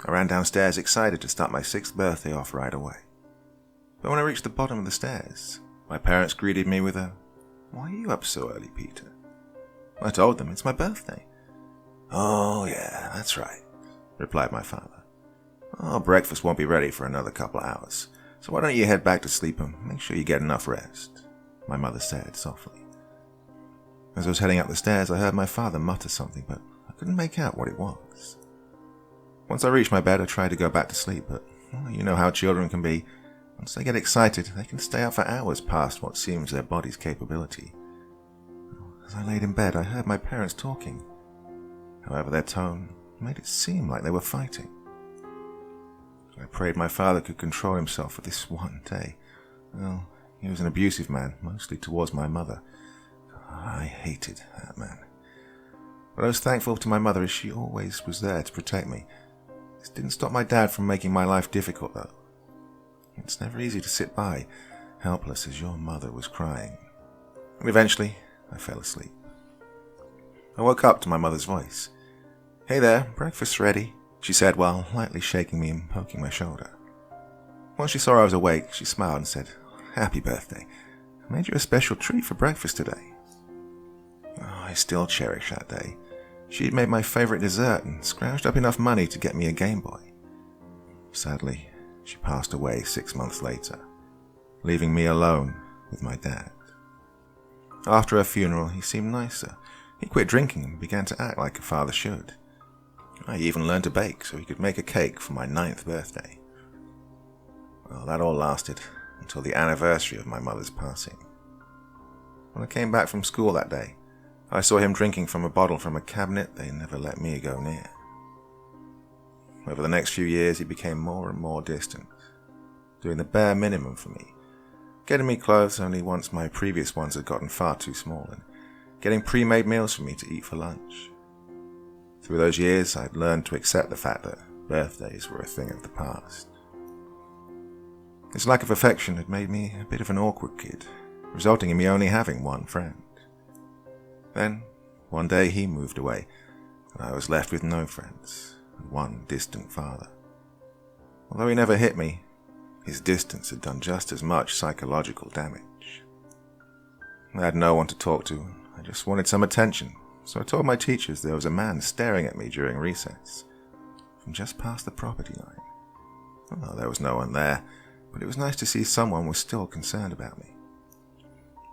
I ran downstairs excited to start my 6th birthday off right away. But when I reached the bottom of the stairs, my parents greeted me with a, "Why are you up so early, Peter?" I told them it's my birthday. "Oh yeah, that's right," replied my father. "Oh, breakfast won't be ready for another couple of hours, so why don't you head back to sleep and make sure you get enough rest," my mother said softly. As I was heading up the stairs, I heard my father mutter something, but I couldn't make out what it was. Once I reached my bed, I tried to go back to sleep, but you know how children can be. Once they get excited, they can stay up for hours past what seems their body's capability. As I laid in bed, I heard my parents talking. However, their tone made it seem like they were fighting. I prayed my father could control himself for this one day. Well, he was an abusive man, mostly towards my mother. I hated that man. But I was thankful to my mother as she always was there to protect me. This didn't stop my dad from making my life difficult, though. It's never easy to sit by, helpless as your mother was crying. And eventually, I fell asleep. I woke up to my mother's voice. "Hey there, breakfast's ready," she said while lightly shaking me and poking my shoulder. Once she saw I was awake, she smiled and said, "Happy birthday. I made you a special treat for breakfast today." Oh, I still cherish that day. She'd made my favorite dessert and scrounged up enough money to get me a Game Boy. Sadly, she passed away 6 months later, leaving me alone with my dad. After her funeral, he seemed nicer. He quit drinking and began to act like a father should. I even learned to bake so he could make a cake for my 9th birthday. Well, that all lasted until the anniversary of my mother's passing. When I came back from school that day, I saw him drinking from a bottle from a cabinet they never let me go near. Over the next few years, he became more and more distant, doing the bare minimum for me, getting me clothes only once my previous ones had gotten far too small, and getting pre-made meals for me to eat for lunch. Through those years, I'd learned to accept the fact that birthdays were a thing of the past. This lack of affection had made me a bit of an awkward kid, resulting in me only having one friend. Then, one day he moved away, and I was left with no friends, and one distant father. Although he never hit me, his distance had done just as much psychological damage. I had no one to talk to, I just wanted some attention, so I told my teachers there was a man staring at me during recess, from just past the property line. Well, there was no one there, but it was nice to see someone was still concerned about me.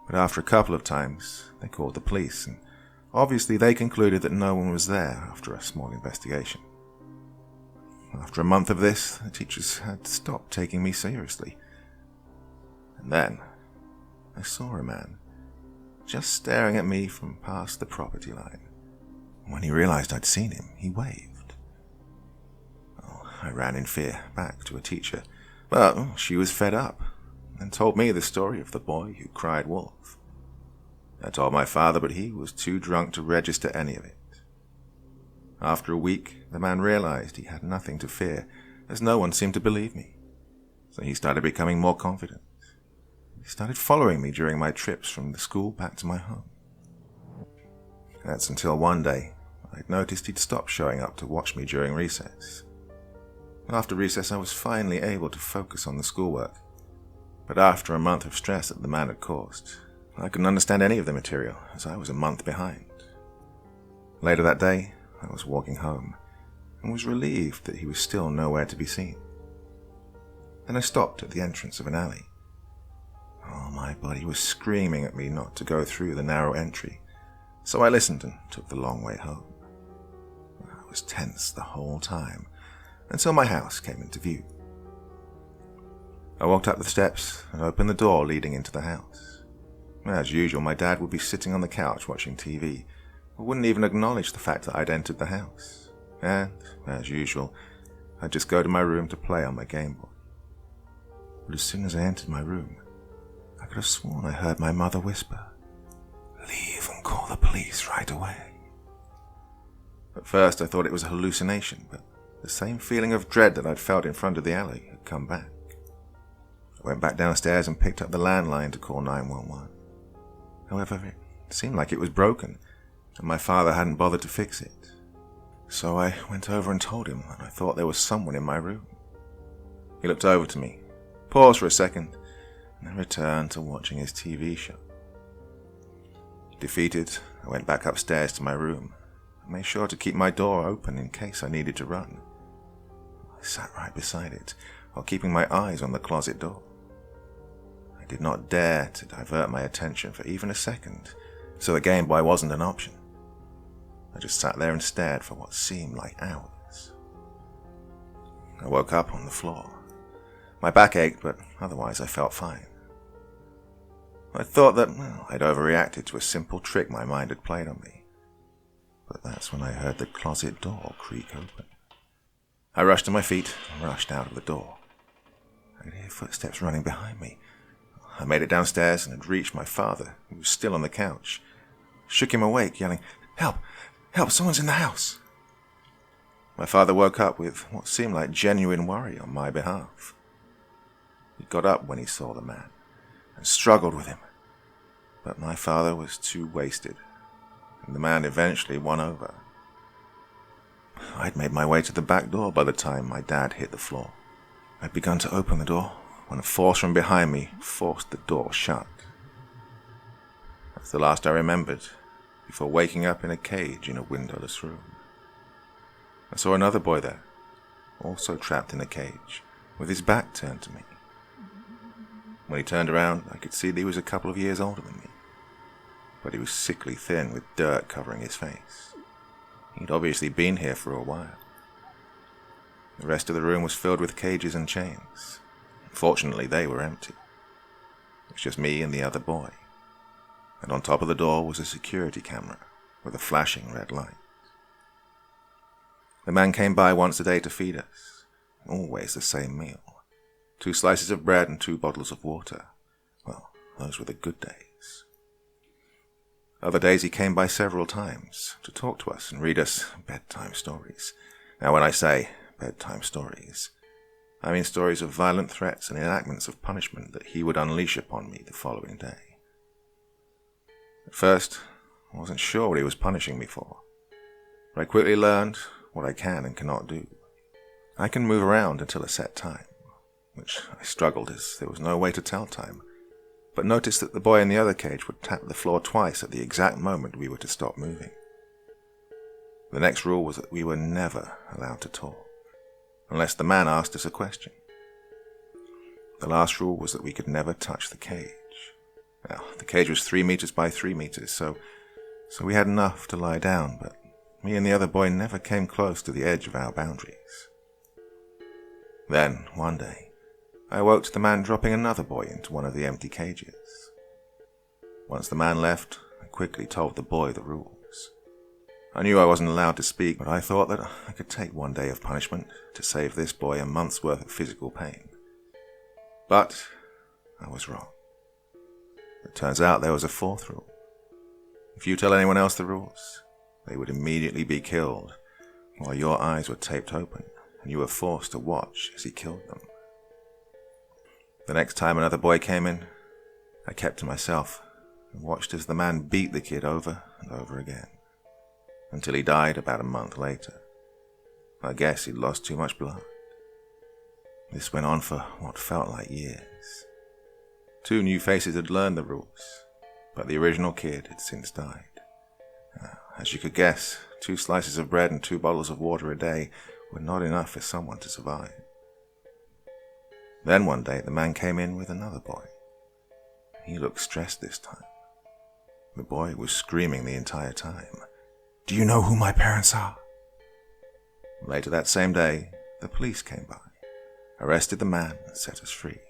But after a couple of times, they called the police, and obviously they concluded that no one was there after a small investigation. After a month of this, the teachers had stopped taking me seriously. And then, I saw a man, just staring at me from past the property line. When he realized I'd seen him, he waved. Oh, I ran in fear back to a teacher, but she was fed up and told me the story of the boy who cried wolf. I told my father, but he was too drunk to register any of it. After a week, the man realized he had nothing to fear, as no one seemed to believe me. So he started becoming more confident. He started following me during my trips from the school back to my home. That's until one day, I'd noticed he'd stopped showing up to watch me during recess. After recess, I was finally able to focus on the schoolwork. But after a month of stress that the man had caused, I couldn't understand any of the material, as I was a month behind. Later that day, I was walking home, and was relieved that he was still nowhere to be seen. Then I stopped at the entrance of an alley. Oh, my body was screaming at me not to go through the narrow entry, so I listened and took the long way home. I was tense the whole time, until my house came into view. I walked up the steps and opened the door leading into the house. As usual, my dad would be sitting on the couch watching TV, but wouldn't even acknowledge the fact that I'd entered the house. And, as usual, I'd just go to my room to play on my Game Boy. But as soon as I entered my room, I could have sworn I heard my mother whisper, "Leave and call the police right away." At first I thought it was a hallucination, but the same feeling of dread that I'd felt in front of the alley had come back. I went back downstairs and picked up the landline to call 911. However, it seemed like it was broken, and my father hadn't bothered to fix it. So I went over and told him that I thought there was someone in my room. He looked over to me, paused for a second, and then returned to watching his TV show. Defeated, I went back upstairs to my room and made sure to keep my door open in case I needed to run. I sat right beside it while keeping my eyes on the closet door. I did not dare to divert my attention for even a second, so the Game Boy wasn't an option. I just sat there and stared for what seemed like hours. I woke up on the floor. My back ached, but otherwise I felt fine. I thought that I'd overreacted to a simple trick my mind had played on me. But that's when I heard the closet door creak open. I rushed to my feet and rushed out of the door. I could hear footsteps running behind me. I made it downstairs and had reached my father, who was still on the couch. Shook him awake, yelling, "Help! Help! Someone's in the house!" My father woke up with what seemed like genuine worry on my behalf. He got up when he saw the man and struggled with him. But my father was too wasted, and the man eventually won over. I'd made my way to the back door by the time my dad hit the floor. I'd begun to open the door when a force from behind me forced the door shut. That's the last I remembered, before waking up in a cage in a windowless room. I saw another boy there, also trapped in a cage, with his back turned to me. When he turned around, I could see that he was a couple of years older than me, but he was sickly thin with dirt covering his face. He'd obviously been here for a while. The rest of the room was filled with cages and chains. Fortunately, they were empty. It was just me and the other boy, and on top of the door was a security camera with a flashing red light. The man came by once a day to feed us, always the same meal. 2 slices of bread and 2 bottles of water. Well, those were the good days. Other days he came by several times to talk to us and read us bedtime stories. Now when I say bedtime stories, I mean stories of violent threats and enactments of punishment that he would unleash upon me the following day. At first, I wasn't sure what he was punishing me for, but I quickly learned what I can and cannot do. I can move around until a set time, which I struggled as there was no way to tell time, but noticed that the boy in the other cage would tap the floor twice at the exact moment we were to stop moving. The next rule was that we were never allowed to talk, unless the man asked us a question. The last rule was that we could never touch the cage. Now, the cage was 3 meters by 3 meters, so we had enough to lie down, but me and the other boy never came close to the edge of our boundaries. Then, one day, I awoke to the man dropping another boy into one of the empty cages. Once the man left, I quickly told the boy the rules. I knew I wasn't allowed to speak, but I thought that I could take 1 day of punishment to save this boy a month's worth of physical pain. But I was wrong. It turns out there was a 4th rule. If you tell anyone else the rules, they would immediately be killed, while your eyes were taped open and you were forced to watch as he killed them. The next time another boy came in, I kept to myself and watched as the man beat the kid over and over again, until he died about a month later. I guess he'd lost too much blood. This went on for what felt like years. 2 new faces had learned the rules, but the original kid had since died. As you could guess, 2 slices of bread and 2 bottles of water a day were not enough for someone to survive. Then one day the man came in with another boy. He looked stressed this time. The boy was screaming the entire time, "Do you know who my parents are?" Later that same day, the police came by, arrested the man and set us free.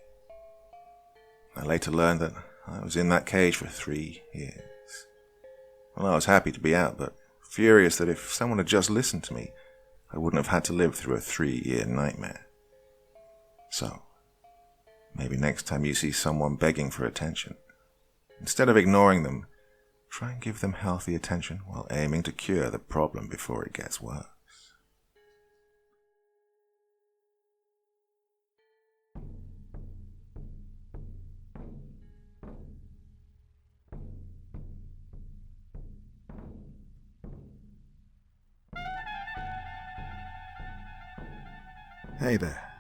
I later learned that I was in that cage for 3 years. Well, I was happy to be out, but furious that if someone had just listened to me, I wouldn't have had to live through a 3-year nightmare. So, maybe next time you see someone begging for attention, instead of ignoring them, try and give them healthy attention while aiming to cure the problem before it gets worse. Hey there.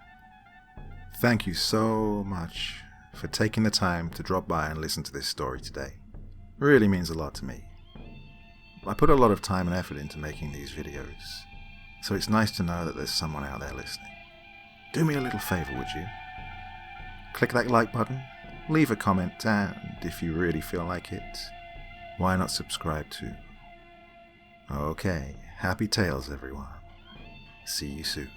Thank you so much for taking the time to drop by and listen to this story today. It really means a lot to me. I put a lot of time and effort into making these videos, so it's nice to know that there's someone out there listening. Do me a little favor, would you? Click that like button, leave a comment, and if you really feel like it, why not subscribe too? Okay, happy tales everyone. See you soon.